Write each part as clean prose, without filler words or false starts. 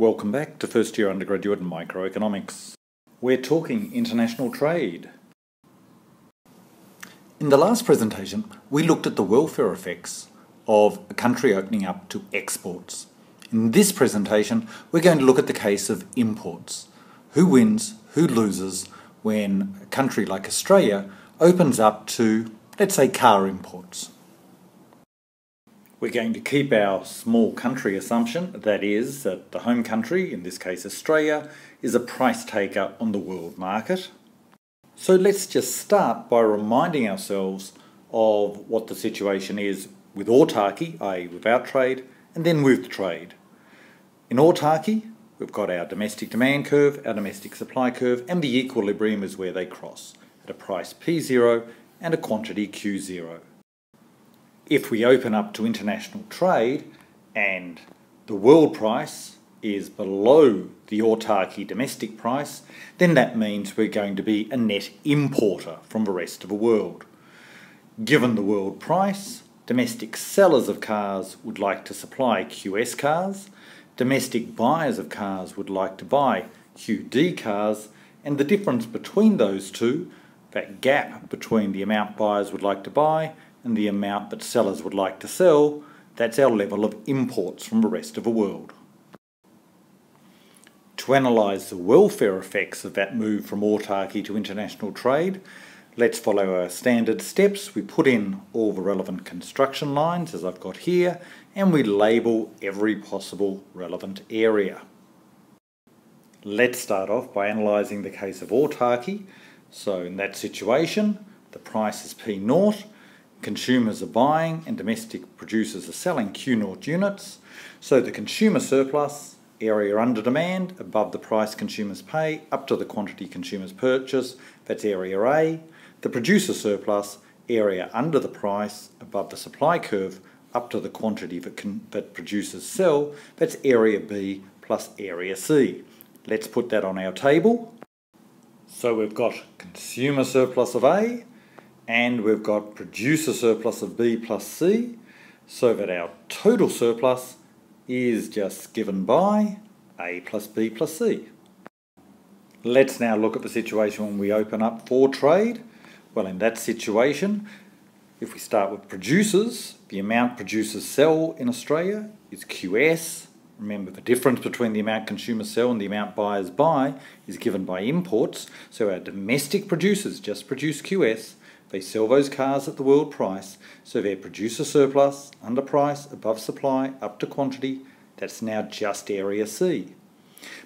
Welcome back to first year undergraduate in microeconomics. We're talking international trade. In the last presentation, we looked at the welfare effects of a country opening up to exports. In this presentation, we're going to look at the case of imports. Who wins, who loses when a country like Australia opens up to, let's say, car imports. We're going to keep our small country assumption, that is, that the home country, in this case Australia, is a price taker on the world market. So let's just start by reminding ourselves of what the situation is with autarky, i.e. without trade, and then with trade. In autarky, we've got our domestic demand curve, our domestic supply curve, and the equilibrium is where they cross, at a price P0 and a quantity Q0. If we open up to international trade and the world price is below the autarky domestic price, then that means we're going to be a net importer from the rest of the world. Given the world price, domestic sellers of cars would like to supply QS cars, domestic buyers of cars would like to buy QD cars, and the difference between those two, that gap between the amount buyers would like to buy and the amount that sellers would like to sell, that's our level of imports from the rest of the world. To analyse the welfare effects of that move from autarky to international trade, let's follow our standard steps. We put in all the relevant construction lines, as I've got here, and we label every possible relevant area. Let's start off by analysing the case of autarky. So in that situation, the price is P0, consumers are buying and domestic producers are selling Q0 units, so the consumer surplus, area under demand, above the price consumers pay, up to the quantity consumers purchase, that's area A. The producer surplus, area under the price, above the supply curve, up to the quantity that producers sell, that's area B plus area C. Let's put that on our table. So we've got consumer surplus of A, and we've got producer surplus of B plus C, so that our total surplus is just given by A plus B plus C. Let's now look at the situation when we open up for trade. Well, in that situation, if we start with producers, the amount producers sell in Australia is QS. Remember, the difference between the amount consumers sell and the amount buyers buy is given by imports, so our domestic producers just produce QS. They sell those cars at the world price, so their producer surplus, under price, above supply, up to quantity, that's now just area C.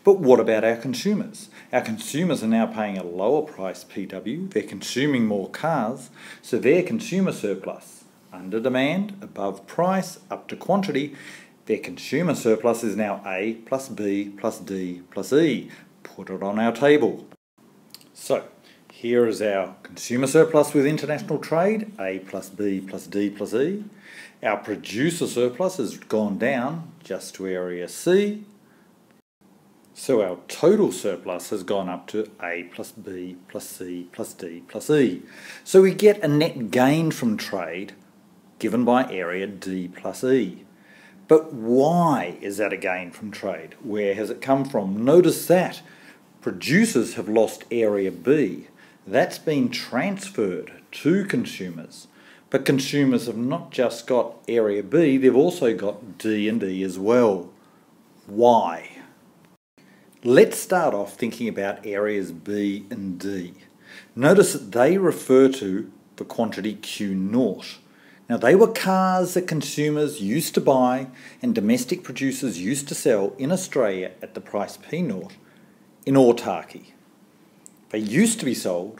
But what about our consumers? Our consumers are now paying a lower price PW, they're consuming more cars, so their consumer surplus, under demand, above price, up to quantity, their consumer surplus is now A plus B plus D plus E. Put it on our table. So, here is our consumer surplus with international trade, A plus B plus D plus E. Our producer surplus has gone down just to area C. So our total surplus has gone up to A plus B plus C plus D plus E. So we get a net gain from trade given by area D plus E. But why is that a gain from trade? Where has it come from? Notice that producers have lost area B. That's been transferred to consumers. But consumers have not just got area B, they've also got D and E as well. Why? Let's start off thinking about areas B and D. Notice that they refer to the quantity Q0. Now, they were cars that consumers used to buy and domestic producers used to sell in Australia at the price P0 in autarky. They used to be sold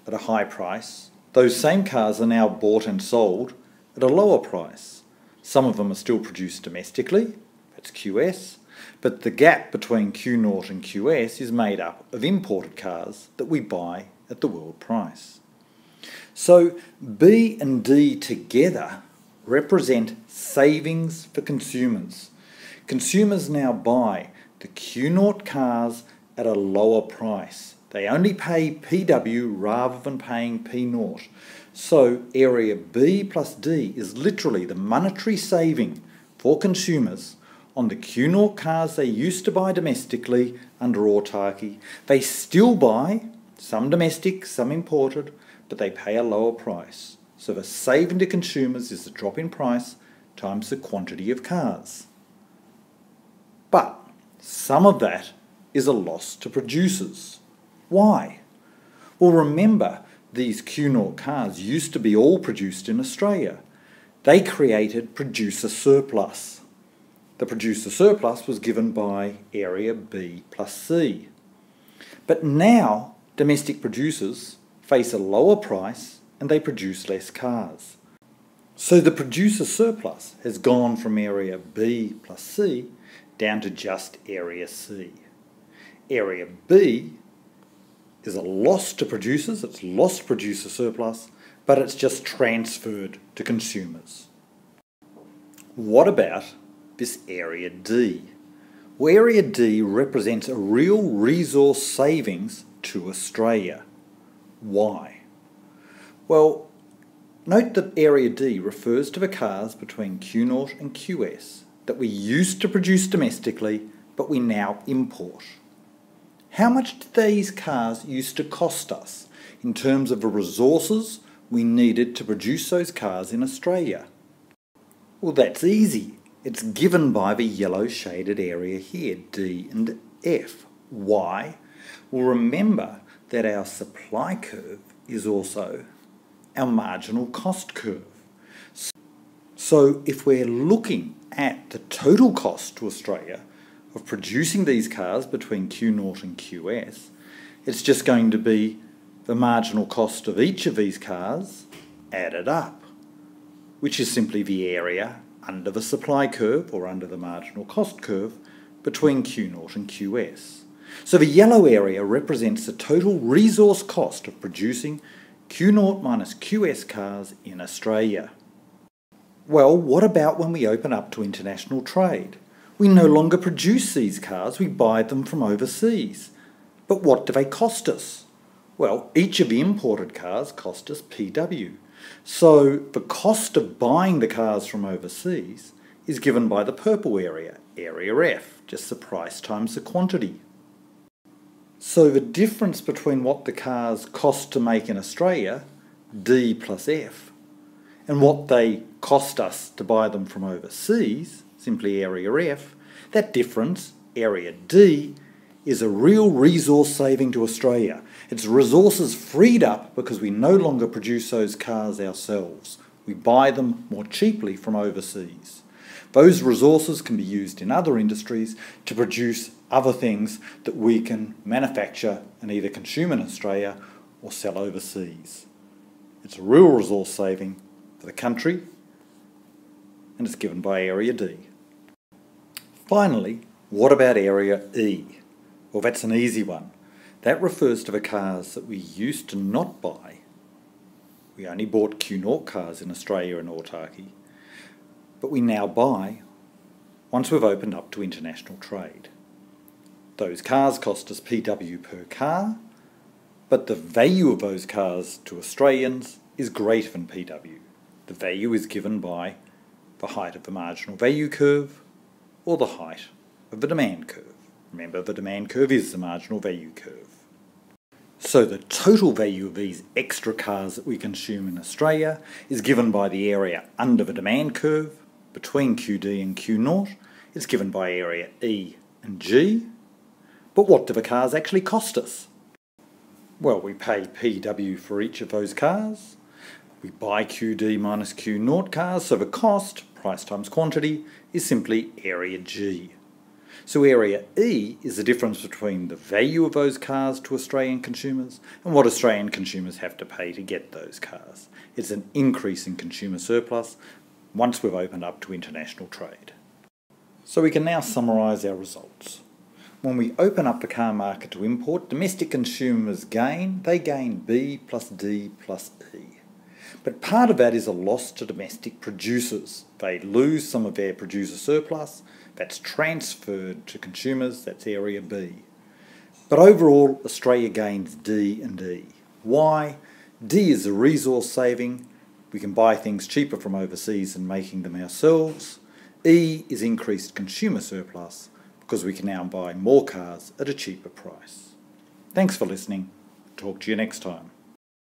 at a high price. Those same cars are now bought and sold at a lower price. Some of them are still produced domestically, that's QS, but the gap between Q0 and QS is made up of imported cars that we buy at the world price. So B and D together represent savings for consumers. Consumers now buy the Q0 cars at a lower price. They only pay PW rather than paying P0. So area B plus D is literally the monetary saving for consumers on the Q0 cars they used to buy domestically under autarky. They still buy, some domestic, some imported, but they pay a lower price. So the saving to consumers is the drop in price times the quantity of cars. But some of that is a loss to producers. Why? Well, remember, these Q0 cars used to be all produced in Australia. They created producer surplus. The producer surplus was given by area B plus C. But now domestic producers face a lower price and they produce less cars. So the producer surplus has gone from area B plus C down to just area C. Area B is a loss to producers, it's lost producer surplus, but it's just transferred to consumers. What about this area D? Well, area D represents a real resource savings to Australia. Why? Well, note that area D refers to the cars between Q0 and QS that we used to produce domestically, but we now import. How much did these cars used to cost us in terms of the resources we needed to produce those cars in Australia? Well, that's easy. It's given by the yellow shaded area here, D and F. Why? Well, remember that our supply curve is also our marginal cost curve. So if we're looking at the total cost to Australia of producing these cars between Q0 and QS, it's just going to be the marginal cost of each of these cars added up, which is simply the area under the supply curve or under the marginal cost curve between Q0 and QS. So the yellow area represents the total resource cost of producing Q0 minus QS cars in Australia. Well, what about when we open up to international trade? We no longer produce these cars, we buy them from overseas. But what do they cost us? Well, each of the imported cars cost us PW. So the cost of buying the cars from overseas is given by the purple area, area F, just the price times the quantity. So the difference between what the cars cost to make in Australia, D plus F, and what they cost us to buy them from overseas, simply area F, that difference, area D, is a real resource saving to Australia. It's resources freed up because we no longer produce those cars ourselves. We buy them more cheaply from overseas. Those resources can be used in other industries to produce other things that we can manufacture and either consume in Australia or sell overseas. It's a real resource saving for the country and it's given by area D. Finally, what about area E? Well, that's an easy one. That refers to the cars that we used to not buy. We only bought Q0 cars in Australia and autarky, but we now buy once we've opened up to international trade. Those cars cost us PW per car, but the value of those cars to Australians is greater than PW. The value is given by the height of the marginal value curve or the height of the demand curve. Remember, the demand curve is the marginal value curve. So the total value of these extra cars that we consume in Australia is given by the area under the demand curve between QD and Q0. It's given by area E and G. But what do the cars actually cost us? Well, we pay PW for each of those cars. We buy QD minus Q0 cars, so the cost, price times quantity, is simply area G. So area E is the difference between the value of those cars to Australian consumers and what Australian consumers have to pay to get those cars. It's an increase in consumer surplus once we've opened up to international trade. So we can now summarise our results. When we open up the car market to import, domestic consumers gain. They gain B plus D plus E. But part of that is a loss to domestic producers. They lose some of their producer surplus. That's transferred to consumers. That's area B. But overall, Australia gains D and E. Why? D is a resource saving. We can buy things cheaper from overseas than making them ourselves. E is increased consumer surplus because we can now buy more cars at a cheaper price. Thanks for listening. Talk to you next time.